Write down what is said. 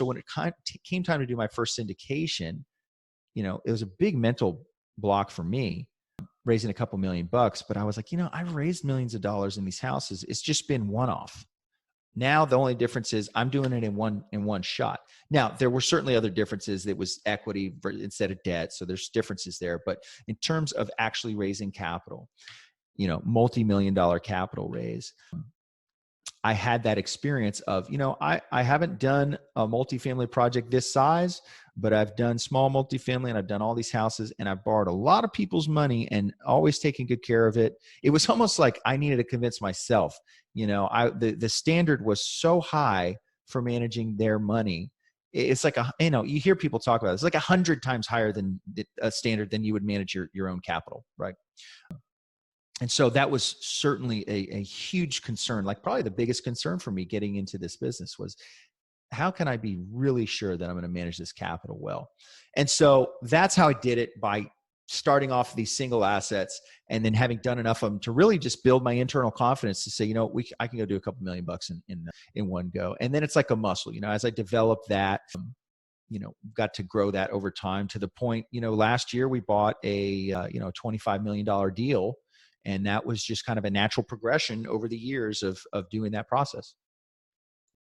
So when it came time to do my first syndication, it was a big mental block for me, raising a couple $1,000,000, but I was like, I've raised millions of dollars in these houses. It's just been one-off. Now the only difference is I'm doing it in one shot. Now there were certainly other differences. It was equity instead of debt, so there's differences there. But in terms of actually raising capital, multi-million-dollar capital raise, I had that experience of, I haven't done a multifamily project this size, but I've done small multifamily and I've done all these houses and I've borrowed a lot of people's money and always taking good care of it. It was almost like I needed to convince myself, the standard was so high for managing their money. It's like, you hear people talk about it. It's like 100 times higher than a standard than you would manage your own capital, right? And so that was certainly a huge concern, like probably the biggest concern for me getting into this business was, how can I be really sure that I'm going to manage this capital well? And so that's how I did it, by starting off these single assets and then having done enough of them to really just build my internal confidence to say, I can go do a couple $1,000,000 in one go. And then it's like a muscle, as I developed that, got to grow that over time to the point, last year we bought a $25 million deal. And that was just kind of a natural progression over the years of doing that process.